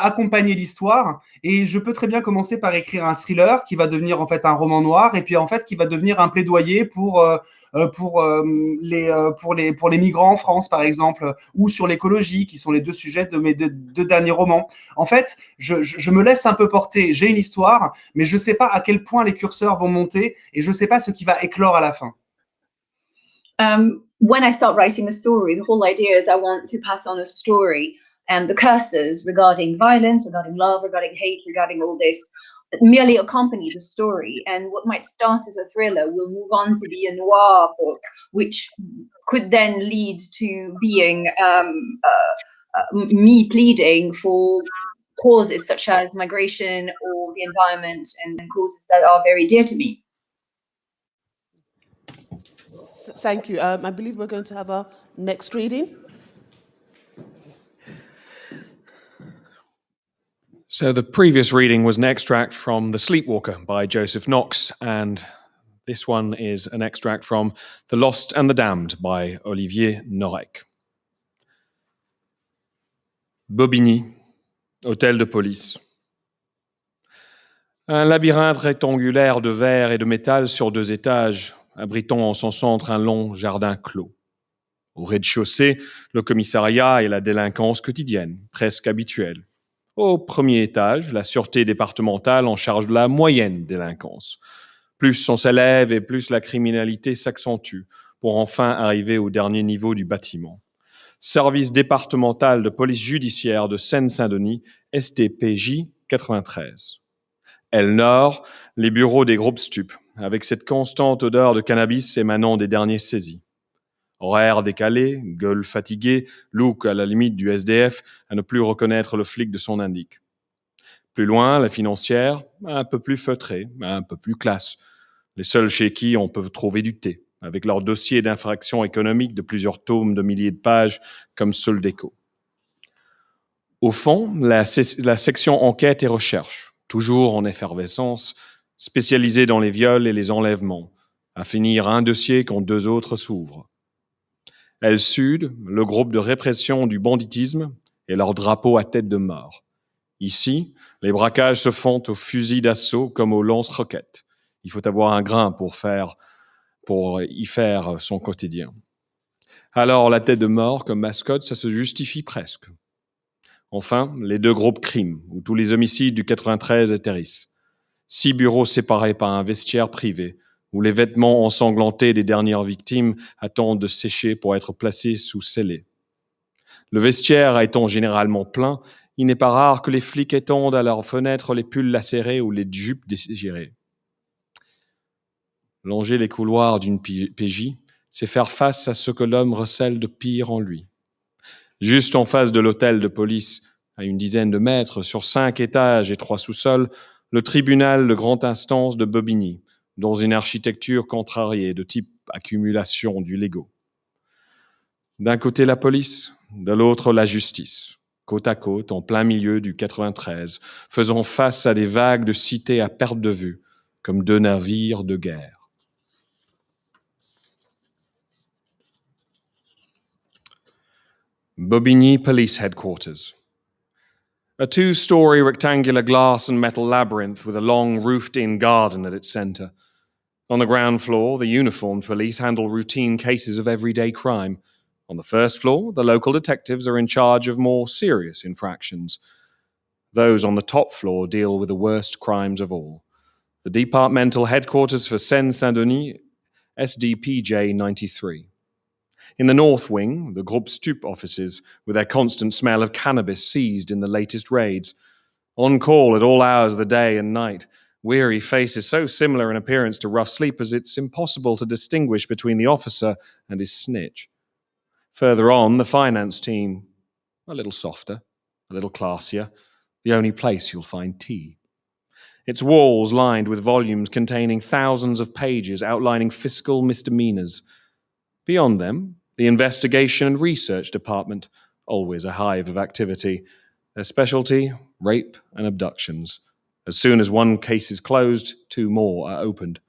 accompagner l'histoire. Et je peux très bien commencer par écrire un thriller qui va devenir en fait un roman noir et puis en fait qui va devenir un plaidoyer pour les migrants en France, par exemple, ou sur l'écologie, qui sont les deux sujets de mes deux derniers romans. En fait, je me laisse un peu porter. J'ai une histoire, mais je ne sais pas à quel point les curseurs vont monter et je ne sais pas ce qui va éclore à la fin. When I start writing a story, the whole idea is I want to pass on a story, and the cursors regarding violence, regarding love, regarding hate, regarding all this merely accompany the story. And what might start as a thriller will move on to be a noir book, which could then lead to being me pleading for causes such as migration or the environment, and causes that are very dear to me. Thank you. I believe we're going to have our next reading. So the previous reading was an extract from The Sleepwalker by Joseph Knox, and this one is an extract from The Lost and the Damned by Olivier Norek. Bobigny, hôtel de police. Un labyrinthe rectangulaire de verre et de métal sur 2 étages, abritant en son centre un long jardin clos. Au rez-de-chaussée, le commissariat et la délinquance quotidienne, presque habituelle. Au premier étage, la sûreté départementale en charge de la moyenne délinquance. Plus on s'élève et plus la criminalité s'accentue, pour enfin arriver au dernier niveau du bâtiment. Service départemental de police judiciaire de Seine-Saint-Denis, STPJ 93. Aile Nord, les bureaux des groupes stupes, avec cette constante odeur de cannabis émanant des derniers saisis. Horaires décalés, gueule fatiguée, look à la limite du SDF à ne plus reconnaître le flic de son indique. Plus loin, la financière, un peu plus feutrée, un peu plus classe. Les seuls chez qui on peut trouver du thé, avec leur dossier d'infraction économique de plusieurs tomes de milliers de pages comme seul déco. Au fond, la section enquête et recherche, toujours en effervescence, spécialisée dans les viols et les enlèvements, à finir un dossier quand 2 autres s'ouvrent. Aile Sud, le groupe de répression du banditisme et leur drapeau à tête de mort. Ici, les braquages se font au fusil d'assaut comme au lance-roquettes. Il faut avoir un grain pour y faire son quotidien. Alors, la tête de mort comme mascotte, ça se justifie presque. Enfin, les 2 groupes crimes, où tous les homicides du 93 atterrissent. 6 bureaux séparés par un vestiaire privé, où les vêtements ensanglantés des dernières victimes attendent de sécher pour être placés sous scellé. Le vestiaire étant généralement plein, il n'est pas rare que les flics étendent à leurs fenêtres les pulls lacérés ou les jupes déchirées. Longer les couloirs d'une PJ, c'est faire face à ce que l'homme recèle de pire en lui. Juste en face de l'hôtel de police, à une dizaine de mètres, sur 5 étages et 3 sous-sols, le tribunal de grande instance de Bobigny, dans une architecture contrariée de type accumulation du Lego. D'un côté la police, de l'autre la justice, côte à côte, en plein milieu du 93, faisant face à des vagues de cités à perte de vue, comme 2 navires de guerre. Bobigny Police Headquarters. A 2-story rectangular glass and metal labyrinth with a long roofed-in garden at its center. On the ground floor, the uniformed police handle routine cases of everyday crime. On the first floor, the local detectives are in charge of more serious infractions. Those on the top floor deal with the worst crimes of all. The departmental headquarters for Seine-Saint-Denis, SDPJ 93. In the north wing, the Groupe Stup offices, with their constant smell of cannabis seized in the latest raids. On call at all hours of the day and night, weary faces so similar in appearance to rough sleepers it's impossible to distinguish between the officer and his snitch. Further on, the finance team, a little softer, a little classier, the only place you'll find tea. Its walls lined with volumes containing thousands of pages outlining fiscal misdemeanors. Beyond them, the investigation and research department, always a hive of activity, Their specialty, rape and abductions. As soon as one case is closed, 2 more are opened.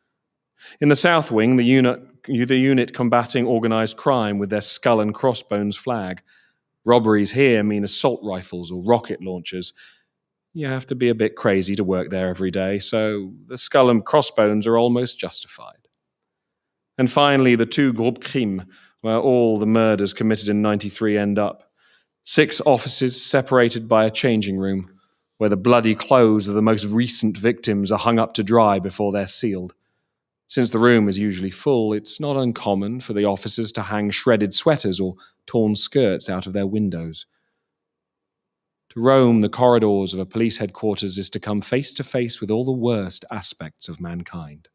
In the South Wing, the unit combating organised crime with their skull and crossbones flag. Robberies here mean assault rifles or rocket launchers. You have to be a bit crazy to work there every day, so the skull and crossbones are almost justified. And finally, the 2 Groupe Crime, where all the murders committed in 93 end up. 6 offices separated by a changing room, where the bloody clothes of the most recent victims are hung up to dry before they're sealed. Since the room is usually full, it's not uncommon for the officers to hang shredded sweaters or torn skirts out of their windows. To roam the corridors of a police headquarters is to come face to face with all the worst aspects of mankind.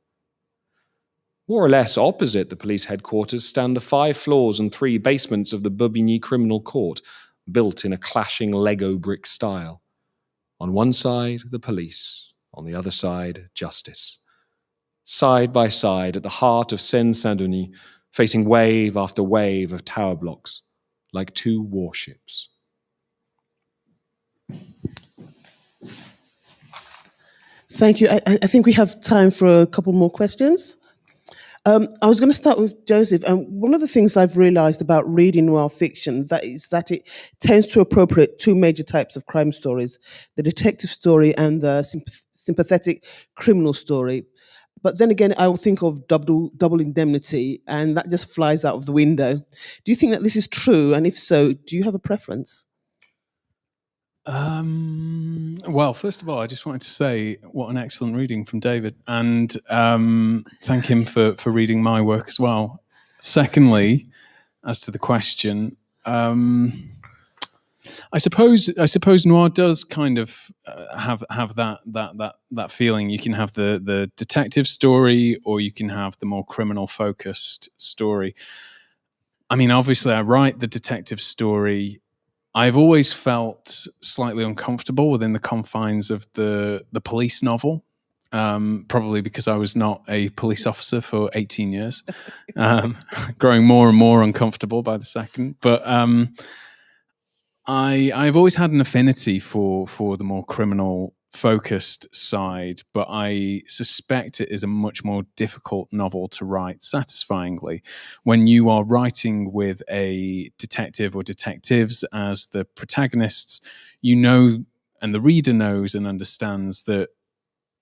More or less opposite the police headquarters stand the 5 floors and 3 basements of the Bobigny Criminal Court, built in a clashing Lego brick style. On one side, the police. On the other side, justice. Side by side at the heart of Seine-Saint-Denis, facing wave after wave of tower blocks, like 2 warships. Thank you. I think we have time for a couple more questions. I was going to start with Joseph. One of the things I've realized about reading noir fiction is that it tends to appropriate 2 major types of crime stories, the detective story and the sympathetic criminal story. But then again, I would think of double indemnity, and that just flies out of the window. Do you think that this is true? And if so, do you have a preference? Well, first of all, I just wanted to say what an excellent reading from David, and thank him for reading my work as well. Secondly, as to the question, I suppose noir does kind of have that feeling. You can have the detective story, or you can have the more criminal focused story. I mean, obviously, I write the detective story. I've always felt slightly uncomfortable within the confines of the police novel, probably because I was not a police officer for 18 years, growing more and more uncomfortable by the second. But I've always had an affinity for the more criminal focused side, but I suspect it is a much more difficult novel to write satisfyingly. When you are writing with a detective or detectives as the protagonists, you know, and the reader knows and understands that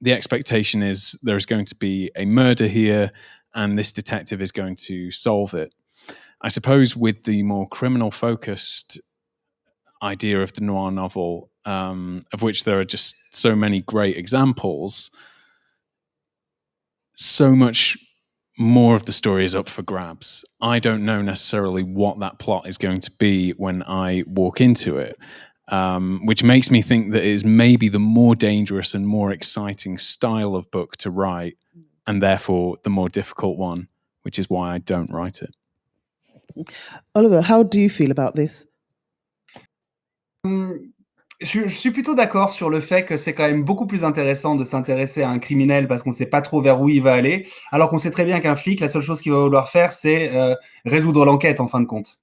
the expectation is there is going to be a murder here and this detective is going to solve it. I suppose with the more criminal focused idea of the noir novel, of which there are just so many great examples, so much more of the story is up for grabs. I don't know necessarily what that plot is going to be when I walk into it, which makes me think that it is maybe the more dangerous and more exciting style of book to write, and therefore the more difficult one, which is why I don't write it. Oliver, how do you feel about this? Je suis plutôt d'accord sur le fait que c'est quand même beaucoup plus intéressant de s'intéresser à un criminel parce qu'on ne sait pas trop vers où il va aller, alors qu'on sait très bien qu'un flic, la seule chose qu'il va vouloir faire, c'est résoudre l'enquête en fin de compte.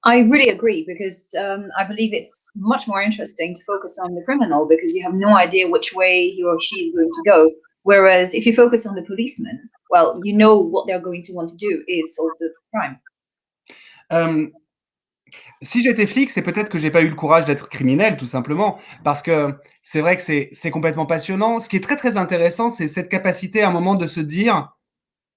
I really agree, because I believe it's much more interesting to focus on the criminal because you have no idea which way he or she is going to go. Whereas if you focus on the policeman, well, you know what they're going to want to do is solve the crime. Si j'étais flic, c'est peut-être que j'ai pas eu le courage d'être criminel, tout simplement, parce que c'est vrai que c'est complètement passionnant. Ce qui est très, très intéressant, c'est cette capacité à un moment de se dire: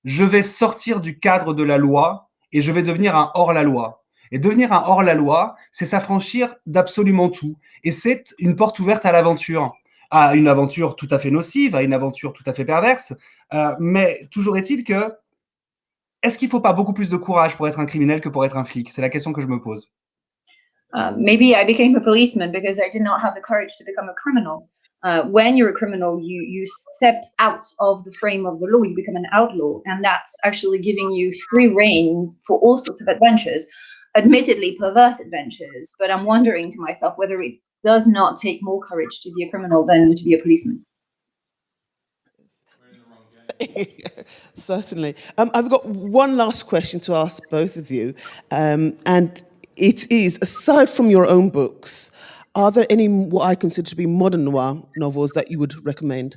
je vais sortir du cadre de la loi et je vais devenir un hors-la-loi. Et devenir un hors-la-loi, c'est s'affranchir d'absolument tout. Et c'est une porte ouverte à l'aventure, à une aventure tout à fait nocive, à une aventure tout à fait perverse. Mais toujours est-il que, est-ce qu'il ne faut pas beaucoup plus de courage pour être un criminel que pour être un flic? C'est la question que je me pose. Maybe I became a policeman because I did not have the courage to become a criminal. When you're a criminal, you step out of the frame of the law, you become an outlaw, and that's actually giving you free reign for all sorts of adventures, admittedly perverse adventures. But I'm wondering to myself whether it does not take more courage to be a criminal than to be a policeman. Certainly. I've got one last question to ask both of you, and it is, aside from your own books, Are there any what I consider to be modern noir novels that you would recommend?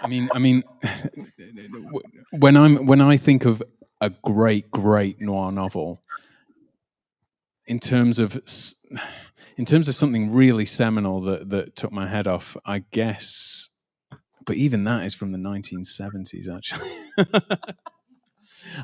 I mean, when I think of a great noir novel, in terms of something really seminal that took my head off, I guess. But even that is from the 1970s, actually.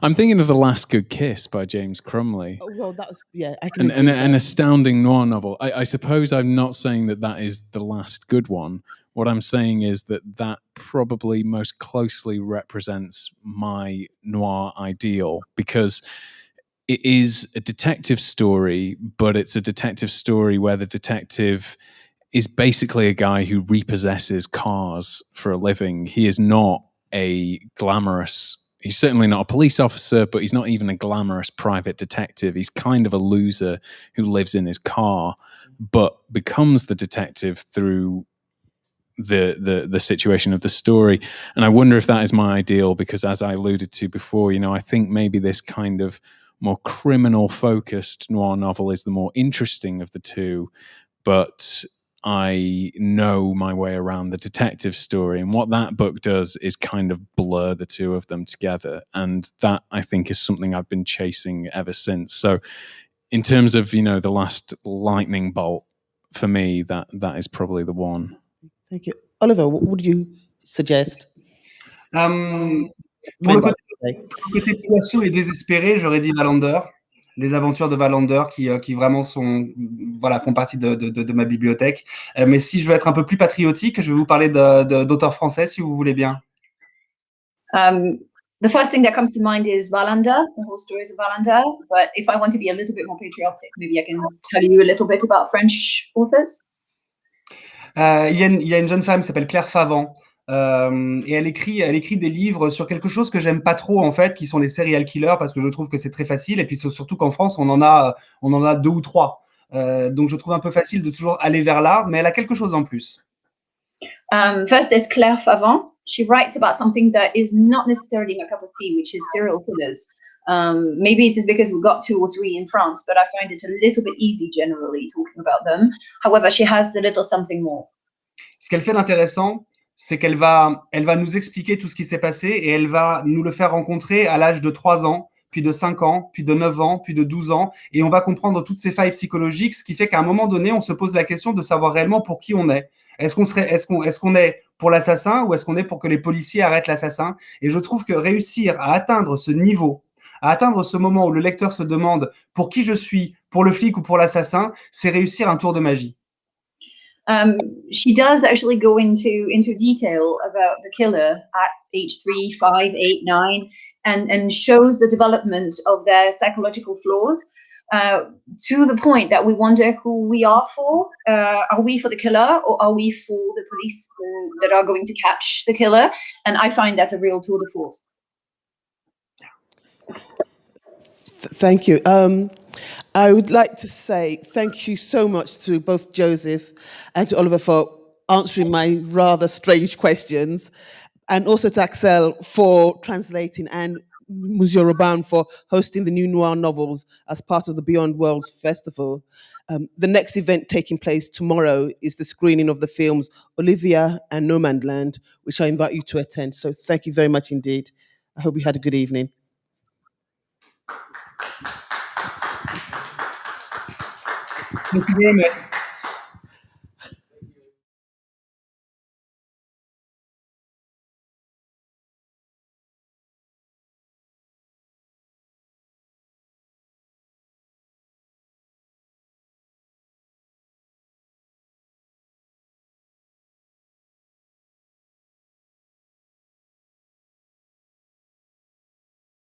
I'm thinking of The Last Good Kiss by James Crumley. Oh, well, that was, I can agree with An that. astounding noir novel. I suppose I'm not saying that is the last good one. What I'm saying is that probably most closely represents my noir ideal, because it is a detective story, but it's a detective story where the detective is basically a guy who repossesses cars for a living. He is not he's certainly not a police officer, but he's not even a glamorous private detective. He's kind of a loser who lives in his car, but becomes the detective through the situation of the story. And I wonder if that is my ideal, because as I alluded to before, I think maybe this kind of more criminal focused noir novel is the more interesting of the two, but I know my way around the detective story. And what that book does is kind of blur the two of them together. And that, I think, is something I've been chasing ever since. So in terms of, the last lightning bolt, for me, that is probably the one. Thank you. Oliver, what would you suggest? Pour le côté poisseux et désespéré, j'aurais dit Wallander, les aventures de Wallander qui vraiment font partie de ma bibliothèque. Mais si je veux être un peu plus patriotique, je vais vous parler d'auteurs français, si vous voulez bien. The first thing that comes to mind is Wallander, the whole stories of Wallander. But if I want to be a little bit more patriotic, maybe I can tell you a little bit about French authors. Il y a une jeune femme qui s'appelle Claire Favant. Et elle écrit des livres sur quelque chose que j'aime pas trop, en fait, qui sont les serial killers, parce que je trouve que c'est très facile, et puis surtout qu'en France on en a 2 ou 3, donc je trouve un peu facile de toujours aller vers là, mais elle a quelque chose en plus. First, there's Claire Favant. She writes about something that is not necessarily my cup of tea, which is serial killers. Maybe it is because we got 2 or 3 in France, but I find it a little bit easy generally talking about them. However, she has a little something more. Ce qu'elle fait d'intéressant, c'est qu'elle va nous expliquer tout ce qui s'est passé, et elle va nous le faire rencontrer à l'âge de 3 ans, puis de 5 ans, puis de 9 ans, puis de 12 ans, et on va comprendre toutes ces failles psychologiques, ce qui fait qu'à un moment donné, on se pose la question de savoir réellement pour qui on est. Est-ce qu'on est pour l'assassin, ou est-ce qu'on est pour que les policiers arrêtent l'assassin? Et je trouve que réussir à atteindre ce niveau, à atteindre ce moment où le lecteur se demande pour qui je suis, pour le flic ou pour l'assassin, c'est réussir un tour de magie. She does actually go into detail about the killer at age 3, 5, 8, 9, and shows the development of their psychological flaws, to the point that we wonder who we are for. Are we for the killer, or are we for the police that are going to catch the killer? And I find that a real tour de force. Thank you. I would like to say thank you so much to both Joseph and to Oliver for answering my rather strange questions, and also to Axel for translating, and Monsieur Robin for hosting the new noir novels as part of the Beyond Worlds Festival. The next event taking place tomorrow is the screening of the films Olivia and No Man's Land, which I invite you to attend. So thank you very much indeed. I hope you had a good evening. Thank you very much.